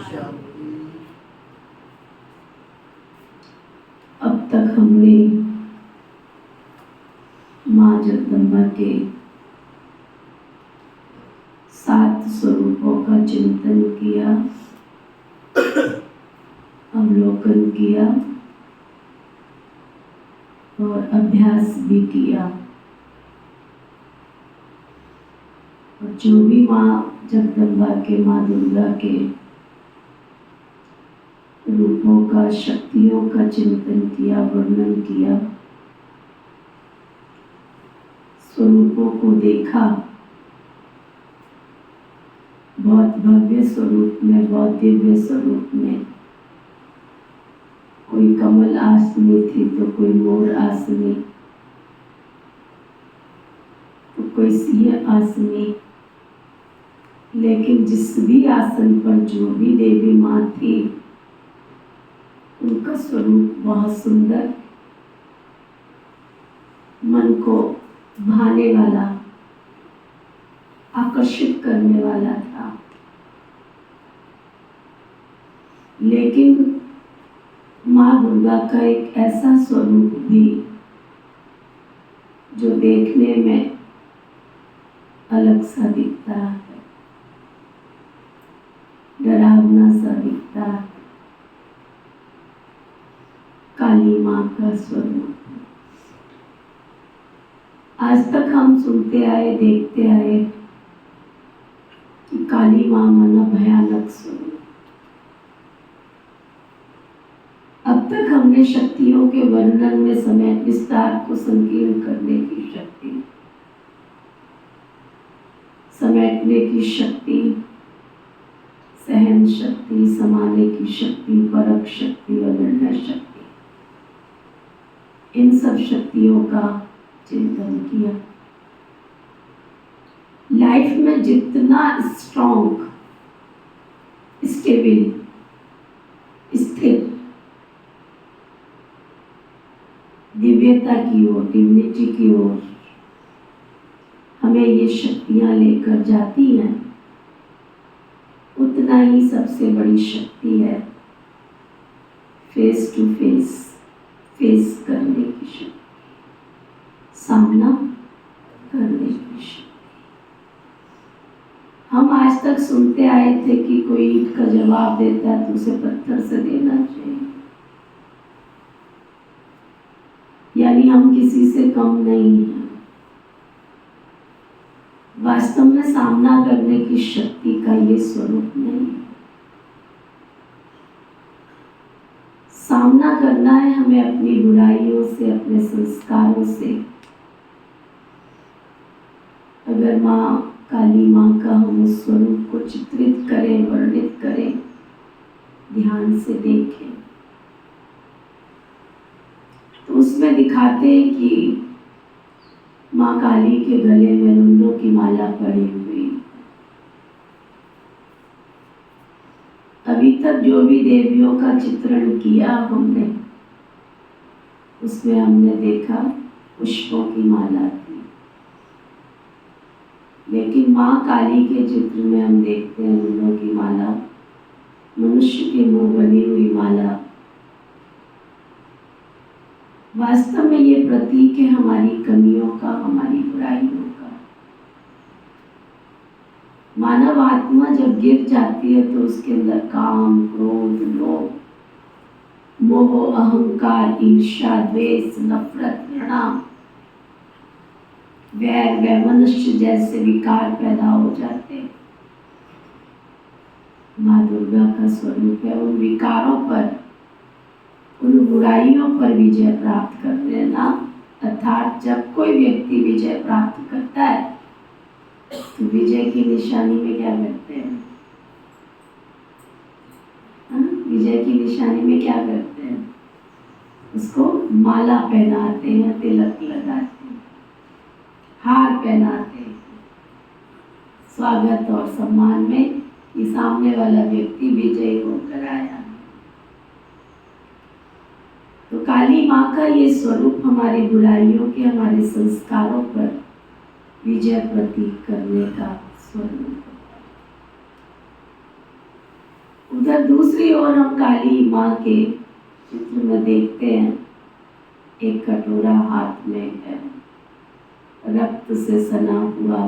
शांति। अब तक हमने माँ जगदम्बा के 7 स्वरूपों का चिंतन किया, अवलोकन किया और अभ्यास भी किया। और जो भी माँ जगदम्बा के, माँ दुर्गा के रूपों का, शक्तियों का चिंतन किया, वर्णन किया, स्वरूपों को देखा, बहुत भव्य स्वरूप में, बहुत दिव्य स्वरूप में, कोई कमल आसनी थी तो कोई मोर आसनी, तो कोई सिंह आसनी, लेकिन जिस भी आसन पर जो भी देवी माँ थी, उनका स्वरूप बहुत सुंदर, मन को भाने वाला, आकर्षित करने वाला था। लेकिन माँ दुर्गा का एक ऐसा स्वरूप भी जो देखने में अलग सा दिखता है, डरावना सा दिखता है, काली माँ का स्वरूप। आज तक हम सुनते आए, देखते आए कि काली माँ माना भयानक स्वरूप। अब तक हमने शक्तियों के वर्णन में समय विस्तार को संकीर्ण करने की शक्ति, समेटने की शक्ति, सहन शक्ति, समाने की शक्ति, परख शक्ति और निर्णय शक्ति, इन सब शक्तियों का चिंतन किया। लाइफ में जितना स्ट्रॉन्ग, स्टेबल, स्थिर, दिव्यता की ओर, डिविनिटी की ओर हमें ये शक्तियां लेकर जाती हैं, उतना ही सबसे बड़ी शक्ति है फेस टू फेस करने की शक्ति, सामना करने की शक्ति। हम आज तक सुनते आए थे कि कोई ईंट का जवाब देता है तो उसे पत्थर से देना चाहिए, यानी हम किसी से कम नहीं हैं। वास्तव में सामना करने की शक्ति का ये स्वरूप नहीं है। सामना करना है हमें अपनी बुराइयों से, अपने संस्कारों से। अगर माँ काली माँ का हम उस स्वरूप को चित्रित करें, वर्णित करें, ध्यान से देखें, तो उसमें दिखाते हैं कि माँ काली के गले में रुंडों की माला पड़ी हुई। अभी तक जो भी देवियों का चित्रण किया हमने, उसमें हमने देखा पुष्पों की माला थी, लेकिन माँ काली के चित्र में हम देखते हैं रुंडों की माला, मनुष्य के मुंह बनी हुई माला। वास्तव में ये प्रतीक है हमारी कमियों का, हमारी बुराइयों का। मानव आत्मा जब गिर जाती है तो उसके अंदर काम, क्रोध, लोभ, मोह, अहंकार, ईर्ष्या, द्वेष, नफरत, घृणा, वैर, वैमनस्य जैसे विकार पैदा हो जाते हैं। माँ दुर्गा का स्वरूप है उन विकारों पर, उन बुराइयों पर विजय प्राप्त कर लेना। अर्थात जब कोई व्यक्ति विजय प्राप्त करता है तो विजय की निशानी में क्या करते हैं? विजय की निशानी में क्या करते हैं? उसको माला पहनाते हैं, तिलक लगाते हैं, हार पहनाते हैं, स्वागत और सम्मान में कि सामने वाला व्यक्ति विजयी होकर आया। तो काली माँ का ये स्वरूप हमारी बुराइयों के, हमारे संस्कारों पर विजय प्रतीक करने का स्वरूप। उधर दूसरी ओर हम काली माँ के चित्र में देखते हैं, एक कटोरा हाथ में है, रक्त से सना हुआ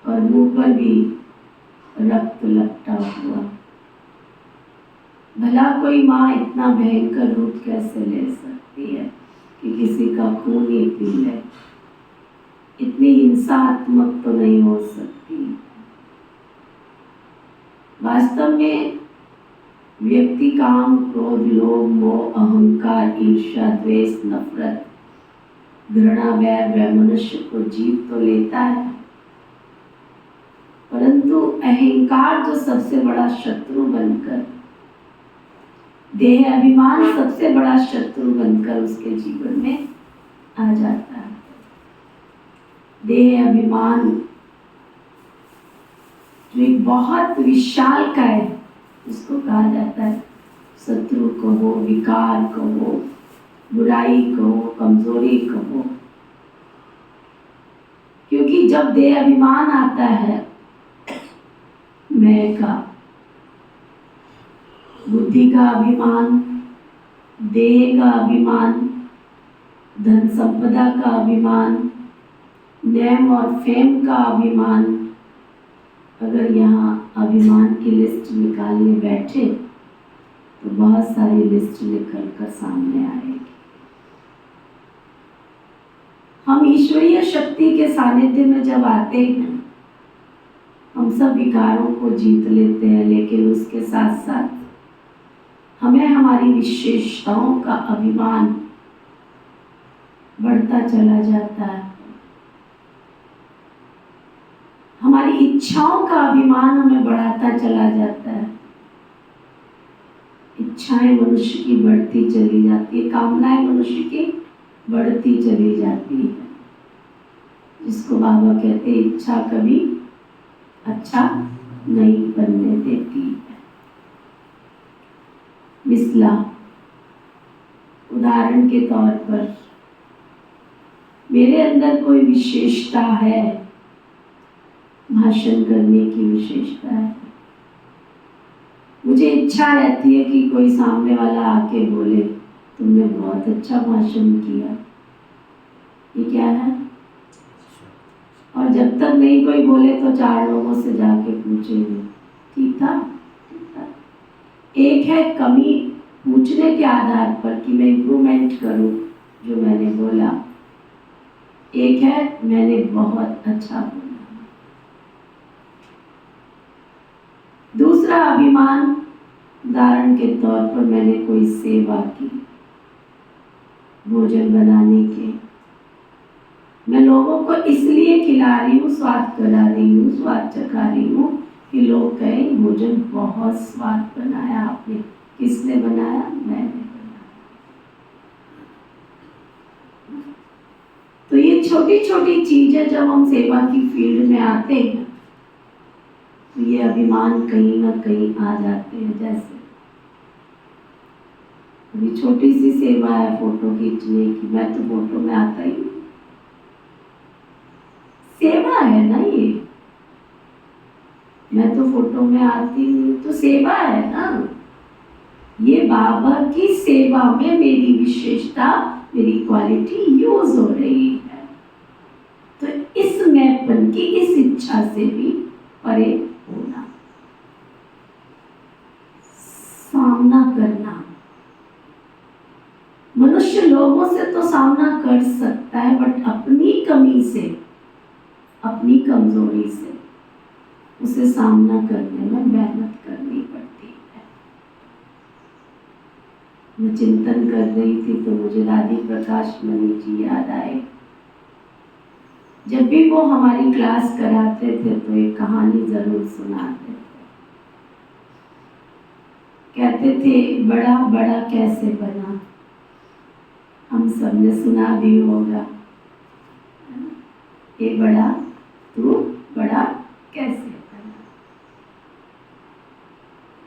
और मुंह पर भी रक्त लपटा हुआ। भला कोई माँ इतना भयंकर रूप कैसे ले सकती है कि किसी का खून ही पी ले? इतनी हिंसात्मक तो नहीं हो सकती। वास्तव में व्यक्ति काम, क्रोध, लोभ, मोह, अहंकार, ईर्ष्या, द्वेष, नफरत, घृणा, वैर मनुष्य को जीत तो लेता है, परंतु अहंकार जो सबसे बड़ा शत्रु बनकर, देह अभिमान सबसे बड़ा शत्रु बनकर उसके जीवन में आ जाता है। देह अभिमान जो एक बहुत विशाल का है, उसको कहा जाता है शत्रु कहो, विकार कहो, बुराई कहो, कमजोरी कहो। क्योंकि जब देह अभिमान आता है, मैं का, बुद्धि का अभिमान, देह का अभिमान, धन संपदा का अभिमान, नेम और फेम का अभिमान, अगर यहाँ अभिमान की लिस्ट निकालने बैठे तो बहुत सारी लिस्ट निकल कर सामने आएगी। हम ईश्वरीय शक्ति के सानिध्य में जब आते हैं, हम सब विकारों को जीत लेते हैं, लेकिन उसके साथ साथ हमें हमारी विशेषताओं का अभिमान बढ़ता चला जाता है। हमारी इच्छाओं का अभिमान हमें बढ़ाता चला जाता है। इच्छाएं मनुष्य की बढ़ती चली जाती है, कामनाएं मनुष्य की बढ़ती चली जाती है, जिसको बाबा कहते हैं इच्छा कभी अच्छा नहीं बनने देती है। मिसला उदाहरण के तौर पर, मेरे अंदर कोई विशेषता है, भाषण करने की विशेषता है, मुझे इच्छा रहती है कि कोई सामने वाला आके बोले तुमने बहुत अच्छा भाषण किया। ये क्या है? और जब तक नहीं कोई बोले तो 4 लोगों से जाके पूछेंगे ठीक था, ठीक था। एक है कमी पूछने के आधार पर कि मैं इम्प्रूवमेंट करूं जो मैंने बोला, एक है मैंने बहुत अच्छा बोला। दूसरा अभिमान, उदाहरण के तौर पर मैंने कोई सेवा की, भोजन बनाने के, मैं लोगों को इसलिए खिला रही हूँ, स्वाद करा रही हूँ, स्वाद चखा रही हूँ कि लोग कहें भोजन बहुत स्वाद बनाया आपने। किसने बनाया? मैंने बनाया। तो ये छोटी छोटी चीजें जब हम सेवा की फील्ड में आते हैं तो ये अभिमान कहीं ना कहीं आ जाते हैं। जैसे अभी छोटी सी सेवा है फोटो खींचने की, मैं तो फोटो में आता ही नहीं, सेवा है ना ये, मैं तो फोटो में आती नहीं, तो सेवा है ना। ये बाबा की सेवा में मेरी विशेषता, मेरी क्वालिटी यूज हो रही है। तो इस मैंपन की, इस इच्छा से भी परे होना, सामना करना। मनुष्य लोगों से तो सामना कर सकता है, बट अपनी कमी से, अपनी कमजोरी से उसे सामना करने में मेहनत करनी पड़ती है। मैं चिंतन कर रही थी तो मुझे राधी प्रकाश मणि जी याद आए। जब भी वो हमारी क्लास कराते थे तो एक कहानी जरूर सुनाते थे। कहते थे बड़ा बड़ा कैसे बना, हम सबने सुना भी होगा, ये बड़ा, तू बड़ा कैसे बना।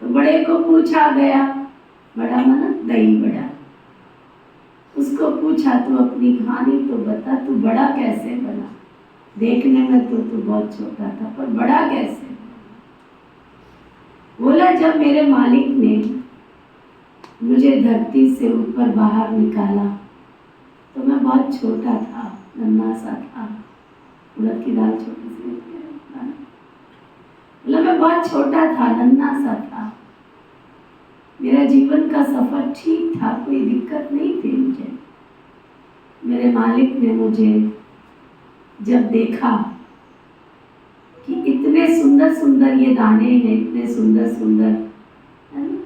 तो बड़े को पूछा गया, बड़ा माना दही बड़ा, उसको पूछा तू अपनी कहानी तो बता, तू बड़ा कैसे बना। देखने में तो तू बहुत छोटा था, पर बड़ा कैसे बना। बोला जब मेरे मालिक ने मुझे धरती से ऊपर बाहर निकाला तो मैं बहुत छोटा था, नन्हा सा था। उड़द की दाल छोटी सी होती है, बोला मैं बहुत छोटा था, नन्हा सा था। मेरा जीवन का सफर ठीक था, कोई दिक्कत नहीं थी मुझे। मेरे मालिक ने मुझे जब देखा कि इतने सुंदर सुंदर ये दाने हैं, इतने सुंदर सुंदर, है ना,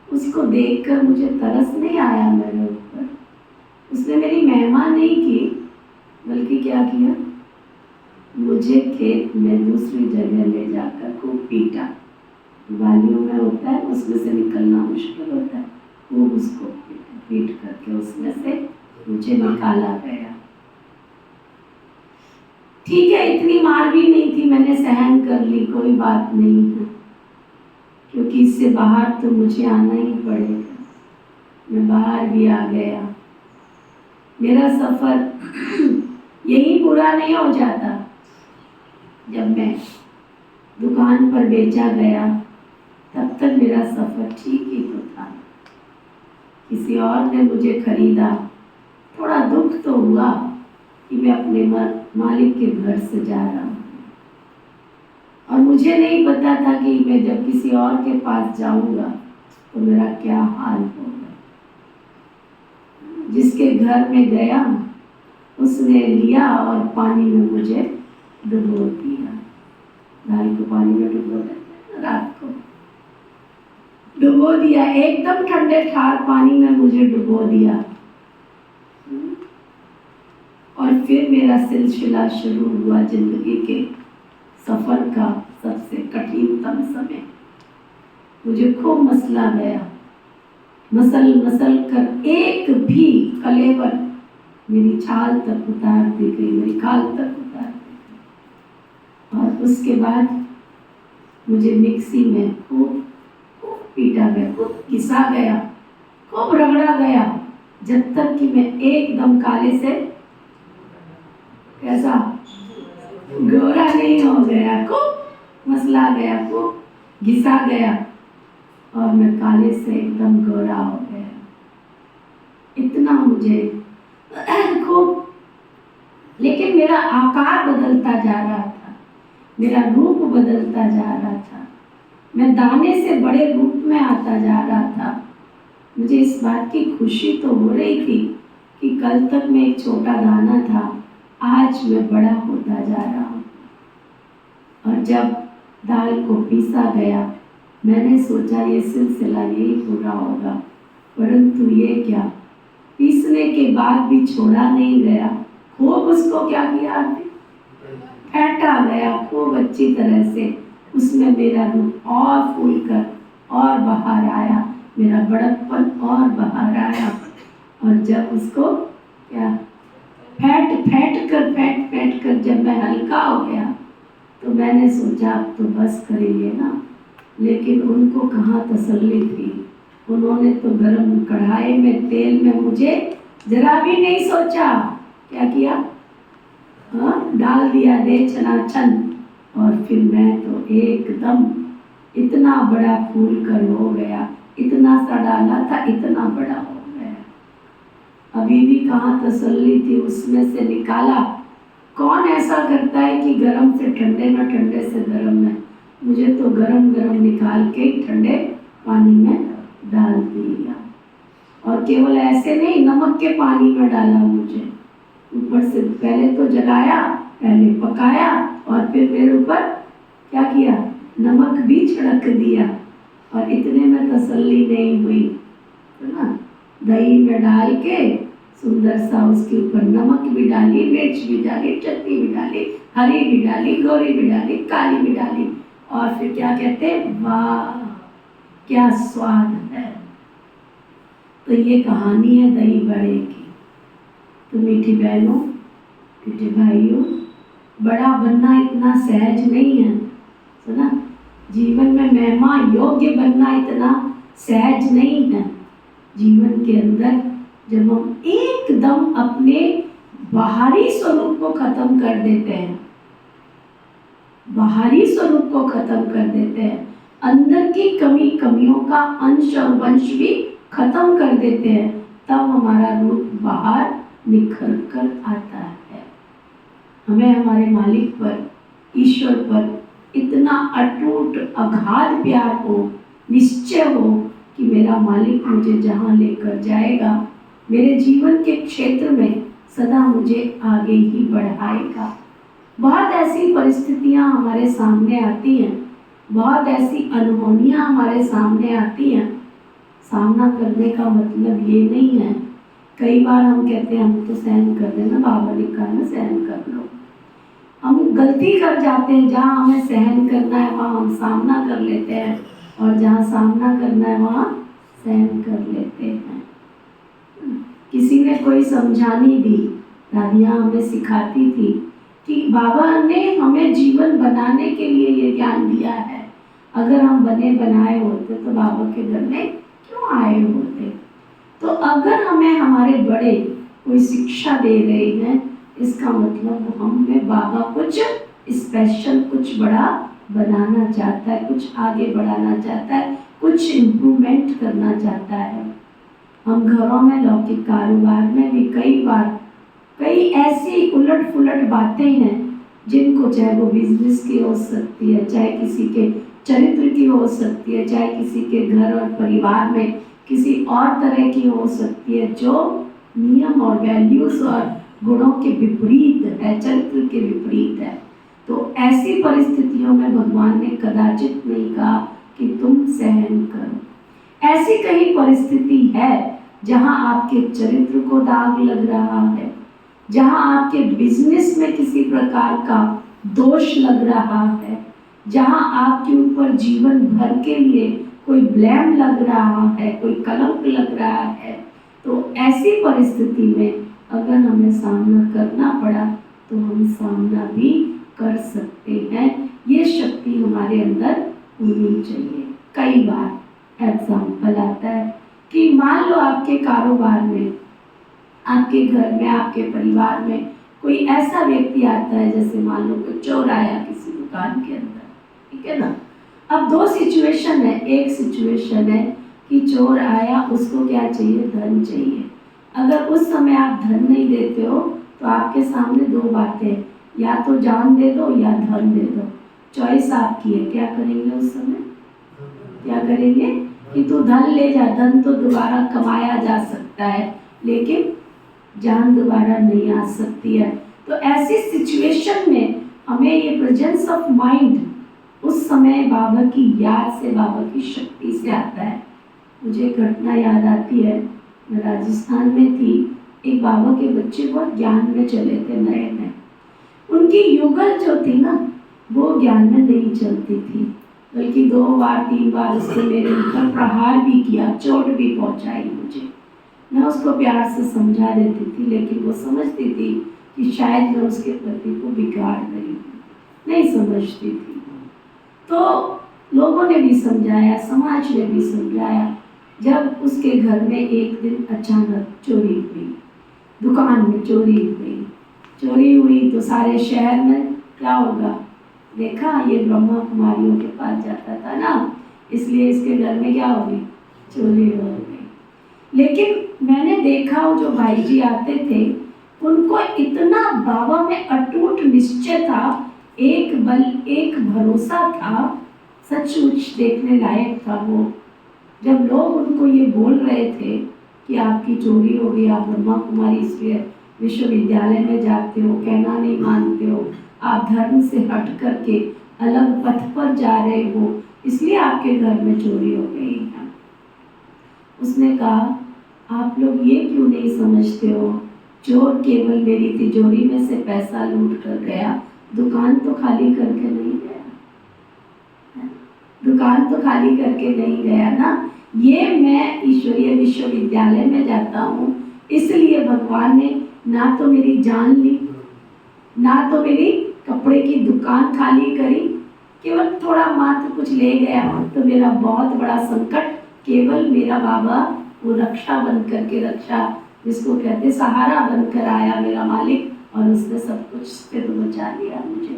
उसको देखकर मुझे तरस नहीं आया मेरे ऊपर। उसने मेरी महिमा नहीं की, बल्कि क्या किया, मुझे खेत में दूसरी जगह ले जाकर खूब पीटा। बालियों में होता है, उसमें से निकलना मुश्किल होता है, वो उसको पीट करके उसमें से मुझे निकाला गया। ठीक है, इतनी मार भी नहीं थी, मैंने सहन कर ली, कोई बात नहीं है, क्योंकि इससे बाहर तो मुझे आना ही पड़ेगा। मैं बाहर भी आ गया। मेरा सफर यही पूरा नहीं हो जाता। जब मैं दुकान पर बेचा गया तब तक मेरा सफर ठीक ही तो था। किसी और ने मुझे खरीदा, थोड़ा दुख तो हुआ कि मैं अपने मालिक के घर से जा रहा हूँ, और मुझे नहीं पता था कि मैं जब किसी और के पास जाऊंगा तो मेरा क्या हाल होगा। जिसके घर में गया उसने लिया और पानी में मुझे डुबो दिया। दाल को पानी में डुबो देते हैं, रात को डुबो दिया, एकदम ठंडे ठार पानी में मुझे डुबो दिया। और फिर मेरा सिलसिला शुरू हुआ जिंदगी के सफर का सबसे कठिनतम समय। मुझे खूब मसला गया, मसल मसल कर एक भी कलेवर मेरी छाल तक उतार दी गई, मेरी खाल तक उतार दी गई। और उसके बाद मुझे मिक्सी में खूब पीटा गया, खूब घिसा गया, खूब रगड़ा गया, जब तक कि मैं एकदम काले से कैसा गोरा नहीं हो गया। खूब मसला गया, खूब घिसा गया और मैं काले से एकदम गोरा हो गया। इतना मुझे खूब, लेकिन मेरा आकार बदलता जा रहा था, मेरा रूप बदलता जा रहा था, मैं दाने से बड़े रूप में आता जा रहा था। मुझे इस बात की खुशी तो हो रही थी कि कल तक मैं एक छोटा दाना था, आज मैं बड़ा होता जा रहा हूँ। और जब दाल को पीसा गया, मैंने सोचा ये सिलसिला यही पूरा होगा, परंतु ये क्या, पीसने के बाद भी छोड़ा नहीं गया, खूब उसको क्या किया, फेंटा गया खूब अच्छी तरह से। उसमें मेरा रूप और फूल कर और बाहर आया, मेरा बड़प्पन और बाहर आया। और जब उसको क्या फेंट कर जब मैं हल्का हो गया तो मैंने सोचा अब तो बस करेंगे ना, लेकिन उनको कहाँ तसल्ली थी। उन्होंने तो गरम कढ़ाई में तेल में मुझे जरा भी नहीं सोचा, क्या किया, डाल दिया दे छनाछन। और फिर मैं तो एकदम इतना बड़ा फूल कर हो गया, इतना सा डाला था इतना बड़ा हो गया। अभी भी कहाँ तसल्ली थी, उसमें से निकाला। कौन ऐसा करता है कि गरम से ठंडे में, ठंडे से गरम में, मुझे तो गरम गरम निकाल के ठंडे पानी में डाल दिया। और केवल ऐसे नहीं, नमक के पानी में डाला मुझे, ऊपर से पहले तो जलाया, पहले पकाया और फिर मेरे ऊपर क्या किया, नमक भी छिड़क दिया। और इतने में तसल्ली नहीं हुई, है ना, दही में डाल के सुंदर सा उसके ऊपर नमक भी डाली, मिर्च भी डाली, चटनी भी डाली, हरी भी डाली, गोरी भी डाली, काली भी डाली। और फिर क्या कहते, वाह क्या स्वाद है। तो ये कहानी है दही बड़े की। तो मीठी बहनों, मीठे भाइयों, बड़ा बनना इतना सहज नहीं है, सुना, जीवन में महिमा योग्य बनना इतना सहज नहीं है। जीवन के अंदर जब हम एकदम अपने बाहरी स्वरूप को खत्म कर देते हैं, बाहरी स्वरूप को खत्म कर देते हैं, अंदर की कमियों का अंश और वंश भी खत्म कर देते हैं, तब हमारा रूप बाहर निखर कर आता है। हमें हमारे मालिक पर, ईश्वर पर इतना अटूट अगाध प्यार हो, निश्चय हो कि मेरा मालिक मुझे जहाँ लेकर जाएगा, मेरे जीवन के क्षेत्र में सदा मुझे आगे ही बढ़ाएगा। बहुत ऐसी परिस्थितियाँ हमारे सामने आती हैं, बहुत ऐसी अनहोनियाँ हमारे सामने आती हैं। सामना करने का मतलब ये नहीं है, कई बार हम कहते हैं हम तो सहन कर रहे ना, बाबा ने कहा ना सहन कर लो। हम गलती कर जाते हैं, जहाँ हमें सहन करना है वहाँ हम सामना कर लेते हैं, और जहाँ सामना करना है वहाँ सहन कर लेते हैं। किसी ने कोई समझानी दी, दादियाँ हमें सिखाती थी कि बाबा ने हमें जीवन बनाने के लिए ये ज्ञान दिया है, अगर हम बने बनाए होते तो बाबा के घर में क्यों आए होते। तो अगर हमें हमारे बड़े कोई शिक्षा दे रहे हैं, इसका मतलब हमें बाबा कुछ स्पेशल, कुछ बड़ा बनाना चाहता है, कुछ आगे बढ़ाना चाहता है, कुछ इम्प्रूवमेंट करना चाहता है। हम घरों में, लौकिक कारोबार में भी कई बार कई ऐसी उलट पुलट बातें हैं जिनको, चाहे वो बिजनेस की हो सकती है, चाहे किसी के चरित्र की हो सकती है, चाहे किसी के घर और परिवार में किसी और तरह की हो सकती है, जो नियम और वैल्यूज और गुणों के विपरीत है, चरित्र के विपरीत है। तो ऐसी परिस्थितियों में भगवान ने कदाचित नहीं कहा कि तुम सहन करो। ऐसी कहीं परिस्थिति है जहां आपके चरित्र को दाग लग रहा है, जहां आपके बिजनेस में किसी प्रकार का दोष लग रहा है, जहां आपके ऊपर जीवन भर के लिए कोई ब्लेम लग रहा है, कोई कलंक लग रहा है, तो ऐसी परिस्थिति में अगर हमें सामना करना पड़ा तो हम सामना भी कर सकते हैं। ये शक्ति हमारे अंदर होनी चाहिए। कई बार एग्जाम्पल आता है कि मान लो आपके कारोबार में, आपके घर में, आपके परिवार में कोई ऐसा व्यक्ति आता है, जैसे मान लो कोई चोर आया किसी दुकान के अंदर, ठीक है ना। अब दो सिचुएशन है, एक सिचुएशन है कि चोर आया, उसको क्या चाहिए, धन चाहिए। अगर उस समय आप धन नहीं देते हो तो आपके सामने दो बातें, या तो जान दे दो या धन दे दो, चॉइस आपकी है। क्या करेंगे उस समय, क्या करेंगे कि तू धन ले जा, धन तो दोबारा कमाया जा सकता है लेकिन जान दोबारा नहीं आ सकती है। तो ऐसी सिचुएशन में हमें ये प्रेजेंस ऑफ माइंड उस समय बाबा की याद से, बाबा की शक्ति से आता है। मुझे एक घटना याद आती है, मैं राजस्थान में थी, एक बाबा के बच्चे बहुत ज्ञान में चले थे, नए नए। उनकी युगल जो थी ना, वो ज्ञान में नहीं चलती थी, बल्कि 2 बार 3 बार उसने मेरे ऊपर प्रहार भी किया, चोट भी पहुंचाई मुझे। मैं उसको प्यार से समझा देती थी, लेकिन वो समझती थी कि शायद मैं उसके पति को बिगाड़ रही हूँ, नहीं समझती थी। तो लोगों ने भी समझाया, समाज ने भी समझाया। जब उसके घर में एक दिन अचानक चोरी हुई, दुकान में चोरी हुई तो सारे शहर में क्या होगा, देखा ये ब्रह्मा कुमारियों के पास जाता था ना, इसलिए इसके घर में क्या हो गई, चोरी हो गई। लेकिन मैंने देखा वो जो भाई जी आते थे, उनको इतना बाबा में अटूट निश्चय था, एक बल, एक भरोसा था, सचमुच देखने लायक था वो। जब लोग उनको ये बोल रहे थे कि आपकी चोरी हो गई, आप ब्रह्मा कुमारी इसलिए विश्वविद्यालय में जाते हो, कहना नहीं मानते हो, आप धर्म से हट करके अलग पथ पर जा रहे हो, इसलिए आपके घर में चोरी हो गई है। उसने कहा आप लोग ये क्यों नहीं समझते हो, चोर केवल मेरी तिजोरी में से पैसा लूट कर गया, दुकान तो खाली करके नहीं गया, दुकान तो खाली करके नहीं गया ना। ये मैं ईश्वरीय विश्वविद्यालय में जाता हूँ, इसलिए भगवान ने ना तो मेरी जान ली, ना तो मेरी कपड़े की दुकान खाली करी, केवल थोड़ा मात्र कुछ ले गया तो मेरा बहुत बड़ा संकट, केवल मेरा बाबा वो रक्षा बन करके, रक्षा जिसको कहते सहारा बनकर आया मेरा मालिक, और उसने सब कुछ से तो बचा लिया मुझे।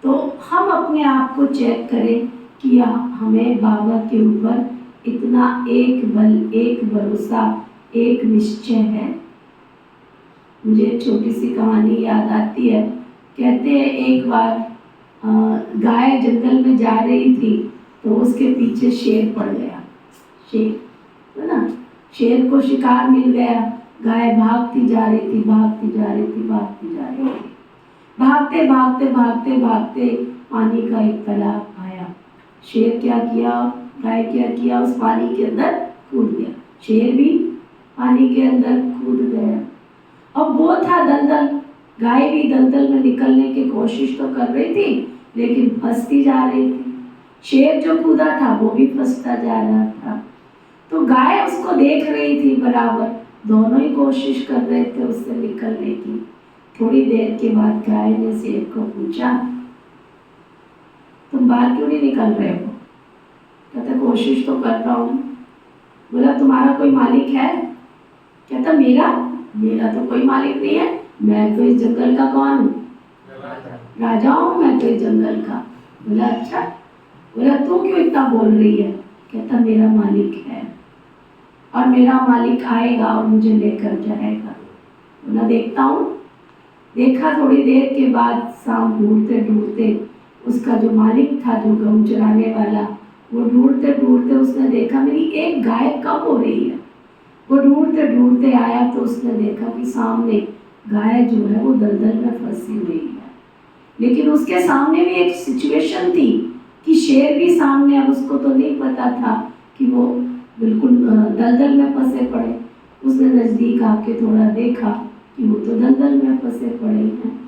तो हम अपने आप को चेक करें कि हमें बाबा के ऊपर इतना एक बल, एक भरोसा, एक निश्चय है। मुझे एक छोटी सी कहानी याद आती है। कहते हैं एक बार गाय जंगल में जा रही थी तो उसके पीछे शेर पड़ गया। शेर है ना, शेर को शिकार मिल गया। गाय भागती जा रही थी, भागती जा रही थी, भागती जा रही थी। भागते भागते भागते भागते पानी का एक तालाब आया। शेर क्या किया, गाय क्या किया, उस पानी के अंदर कूद गया। शेर भी पानी के अंदर कूद गया। अब वो था दलदल, गाय भी दलदल में निकलने की कोशिश तो कर रही थी लेकिन फंसती जा रही थी। शेर जो कूदा था वो भी फंसता जा रहा था। तो गाय उसको देख रही थी बराबर, दोनों ही कोशिश कर रहे थे उससे निकलने की। थोड़ी देर के बाद गाय ने शेर को पूछा, तुम बाहर क्यों नहीं निकल रहे हो? कहता कोशिश तो कर रहा हूँ। बोला तुम्हारा कोई मालिक है? कहता मेरा तो कोई मालिक नहीं है, मैं तो इस जंगल का कौन हूँ? राजा हूँ मैं तो इस जंगल का। बोला अच्छा। बोला तू क्यों इतना बोल रही है? कहता मेरा मालिक है और मेरा मालिक आएगा और मुझे लेकर जाएगा। बोला देखता हूँ। देखा थोड़ी देर के बाद शाम ढूंढते ढूंढते उसका जो मालिक था, जो गऊ चराने वाला, वो ढूंढते ढूंढते उसने देखा मेरी एक गाय कब हो रही है। वो ढूंढते ढूंढते आया तो उसने देखा कि सामने गाय जो है वो दलदल में फंसी हुई है। लेकिन उसके सामने भी एक सिचुएशन थी कि शेर भी सामने, अब उसको तो नहीं पता था कि वो बिल्कुल दलदल में फंसे पड़े। उसने नज़दीक आके थोड़ा देखा कि वो तो दलदल में फंसे पड़े हैं।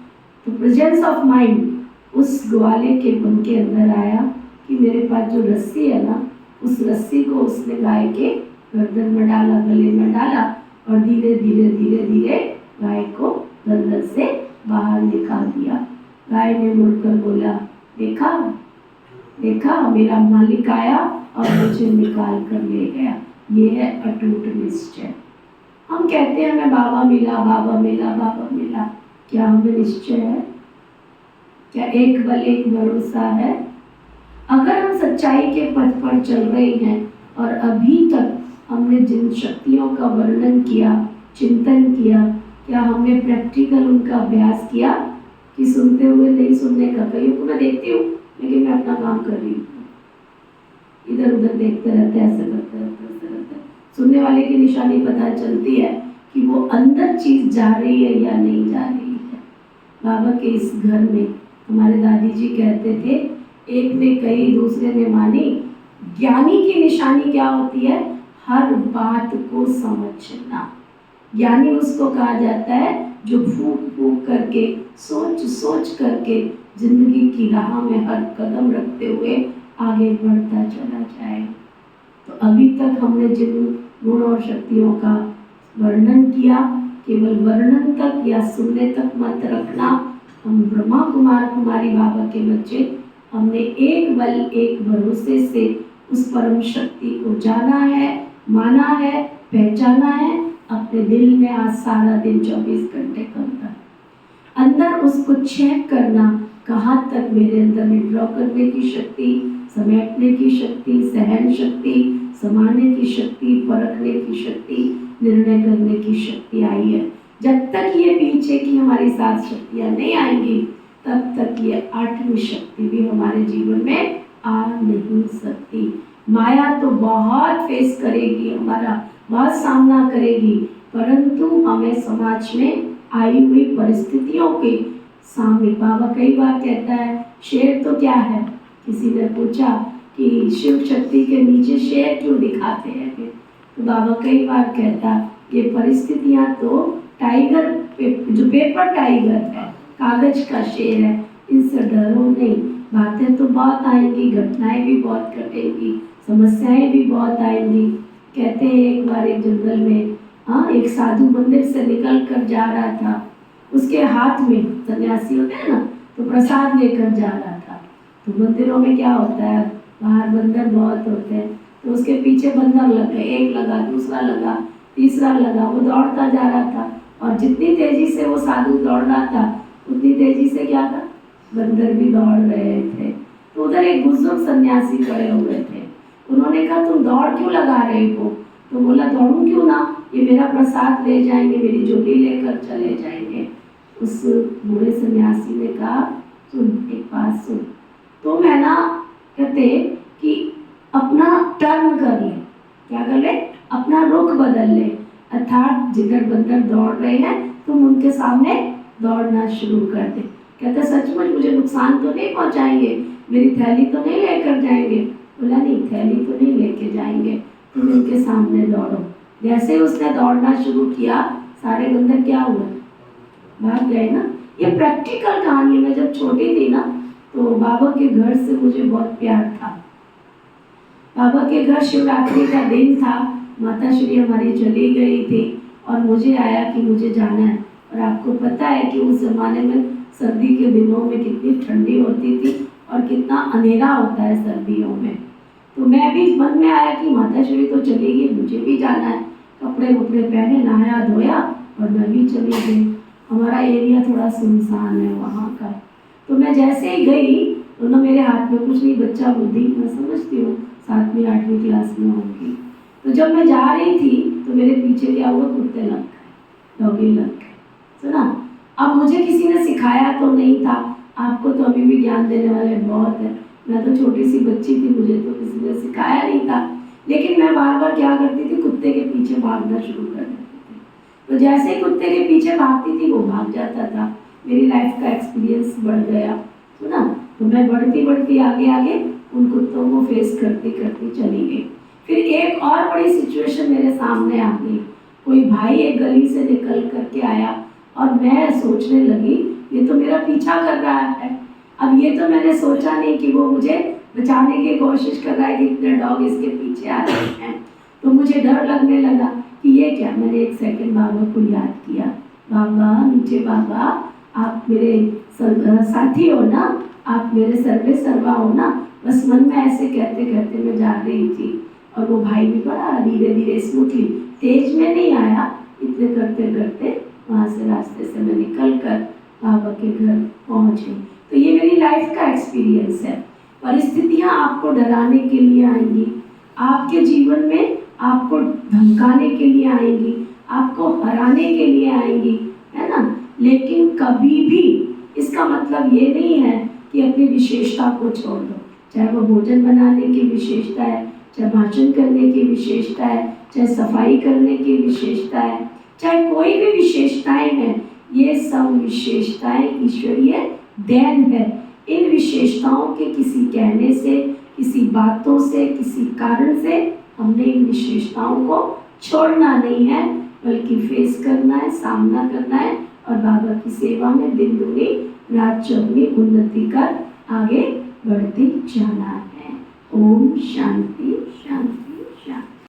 तो प्रेजेंस ऑफ माइंड उस ग्वाले के मन के अंदर आया कि मेरे पास जो रस्सी है ना, उस रस्सी को उसने गाय के गर्दन में डाला, गले में डाला और धीरे धीरे धीरे धीरे गाय को दलदल से बाहर निकाल दिया। गाय ने मुड़कर बोला, देखा देखा मेरा मालिक आया और मुझे निकाल कर ले गया। ये है अटूट निश्चय। हम कहते हैं हमें बाबा मिला, बाबा मिला, बाबा मिला। क्या हमें निश्चय है? क्या एक बल, एक भरोसा है? अगर हम सच्चाई के पथ पर चल रहे हैं और अभी तक हमने जिन शक्तियों का वर्णन किया, चिंतन किया, क्या हमने प्रैक्टिकल उनका अभ्यास किया? कि सुनते हुए नहीं सुनने का। कईयों को मैं देखती हूँ लेकिन मैं अपना काम कर रही हूँ, इधर उधर देखते रहते, ऐसे करते रहते, ऐसे करते। सुनने वाले की निशानी पता चलती है कि वो अंदर चीज जा रही है या नहीं जा रही है। बाबा के इस घर में हमारे दादी जी कहते थे, एक ने कही दूसरे ने मानी। ज्ञानी की निशानी क्या होती है? हर बात को समझना। ज्ञानी उसको कहा जाता है जो फूक फूक करके, सोच सोच करके जिंदगी की राह में हर कदम रखते हुए आगे बढ़ता चला जाए। तो अभी तक हमने जिन गुण और शक्तियों का वर्णन किया, केवल वर्णन तक या सुनने तक मत रखना। हम ब्रह्मा कुमार कुमारी बाबा के बच्चे, हमने एक बल, एक भरोसे से उस परम शक्ति को जाना है, माना है, पहचाना है। अपने दिल में आज सारा दिन 24 घंटे करता है, अंदर उसको चेक करना, कहाँ तक मेरे अंदर विड्रॉ करने की शक्ति, समेटने की शक्ति, सहन शक्ति, समाने की शक्ति, परखने की शक्ति, निर्णय करने की शक्ति आई है। जब तक ये पीछे की हमारी 7 शक्तियाँ नहीं आएंगी, तब तक ये 8वीं शक्ति भी हमारे जीवन में आ नहीं सकती। माया तो बहुत फेस करेगी, हमारा बहुत सामना करेगी, परंतु हमें समाज में आई हुई परिस्थितियों के सामने, बाबा कई बार कहता है शेर तो क्या है। किसी ने पूछा कि शिव शक्ति के नीचे शेर क्यों दिखाते हैं? तो बाबा कई बार कहता ये परिस्थितियाँ तो टाइगर जो पेपर टाइगर है, कागज का शेर है, इनसे डरो नहीं। बातें तो बहुत आएंगी, घटनाएं भी बहुत घटेंगी, समस्याएं भी बहुत आएंगी। कहते हैं एक बार एक जंगल में एक साधु मंदिर से निकल कर जा रहा था। उसके हाथ में, सन्यासी होते हैं ना, तो प्रसाद लेकर जा रहा था। तो मंदिरों में क्या होता है, बाहर बंदर बहुत होते हैं, तो उसके पीछे बंदर लगे, एक लगा, दूसरा लगा, तीसरा लगा। वो दौड़ता जा रहा था और जितनी तेजी से वो साधु दौड़ रहा था, उतनी तेजी से क्या था, बंदर भी दौड़ रहे थे। तो उधर एक बुजुर्ग सन्यासी खड़े हुए थे। उन्होंने कहा तुम दौड़ क्यों लगा रहे हो? तो बोला दौड़ूं क्यों ना, ये मेरा प्रसाद ले जाएंगे, मेरी झोली लेकर चले जाएंगे। उस बूढ़े सन्यासी ने कहा सुन, एक बात सुन, तो मैं ना कहते कि अपना टर्न कर ले, क्या कर ले, अपना रुख बदल ले, अर्थात जिधर बंदर दौड़ रहे हैं तुम उनके सामने दौड़ना शुरू कर दे। कहते सचमुच मुझे नुकसान तो नहीं पहुंचाएंगे, मेरी थैली तो नहीं लेकर जाएंगे? बोला नहीं, थैली तो नहीं लेके जाएंगे, तुम इनके सामने दौड़ो। जैसे उसने दौड़ना शुरू किया, सारे बंदर क्या हुआ, भाग गए ना। ये प्रैक्टिकल कहानी। मैं जब छोटी थी ना, तो बाबा के घर से मुझे बहुत प्यार था। बाबा के घर शिवरात्रि का दिन था, माता श्री हमारी चली गई थी और मुझे आया कि मुझे जाना है। और आपको पता है कि उस जमाने में सर्दी के दिनों में कितनी ठंडी होती थी और कितना अंधेरा होता है सर्दियों में। तो मैं भी मन में आया कि माता श्री तो चली गई, मुझे भी जाना है। कपड़े वपड़े पहने, नहाया धोया और मैं भी चली गई। हमारा एरिया थोड़ा सुनसान है वहाँ का। तो मैं जैसे ही गई तो ना मेरे हाथ में कुछ नहीं, बच्चा बुद्धि मैं समझती हूँ, 7वीं 8वीं क्लास में होंगी। तो जब मैं जा रही थी तो मेरे पीछे क्या हुआ, कुत्ते लग गए, डॉगी लग गए। सुना, अब मुझे किसी ने सिखाया तो नहीं था, आपको तो अभी भी ज्ञान देने वाले बहुत है, मैं तो छोटी सी बच्ची थी, मुझे तो किसी ने सिखाया नहीं था। लेकिन मैं बार बार क्या करती थी, कुत्ते के पीछे भागना शुरू कर देती थी। तो जैसे ही कुत्ते के पीछे भागती थी वो भाग जाता था। मेरी लाइफ का एक्सपीरियंस बढ़ गया। सुना, तो मैं बढ़ती बढ़ती आगे आगे उन कुत्तों को फेस करती करती चली गई। फिर एक और बड़ी सिचुएशन मेरे सामने आ गई। कोई भाई एक गली से निकल करके आया और मैं सोचने लगी ये तो मेरा पीछा कर रहा है। अब ये तो मैंने सोचा नहीं कि वो मुझे बचाने की कोशिश कर रहा है कि इतने डॉग इसके पीछे आ रहे हैं। तो मुझे डर लगने लगा कि ये क्या। मैंने एक सेकंड बाबा को याद किया, बाबा नीचे, बाबा आप मेरे साथी हो ना, आप मेरे सर्वे सर्वा हो ना। बस मन में ऐसे कहते कहते मैं जा रही थी और वो भाई भी बड़ा धीरे धीरे स्मूथली, तेज में नहीं आया, इतने करते करते वहाँ से रास्ते से मैं निकल कर बाबा के घर पहुँच गई। तो ये मेरी लाइफ का एक्सपीरियंस है। परिस्थितियाँ आपको डराने के लिए आएंगी, आपके जीवन में आपको धमकाने के लिए आएंगी, आपको हराने के लिए आएंगी, है ना। लेकिन कभी भी इसका मतलब ये नहीं है कि अपनी विशेषता को छोड़ दो। चाहे वो भोजन बनाने की विशेषता है, चाहे भाषण करने की विशेषता है, चाहे सफाई करने की विशेषता है, चाहे कोई भी विशेषताएं हैं, ये सब विशेषताएं ईश्वरीय देन है। इन विशेषताओं के किसी कहने से, किसी बातों से, किसी कारण से हमने इन विशेषताओं को छोड़ना नहीं है, बल्कि फेस करना है, सामना करना है और बाबा की सेवा में दिन दुनी रात चौगुनी उन्नति कर आगे बढ़ते जाना है। ओम शांति शांति।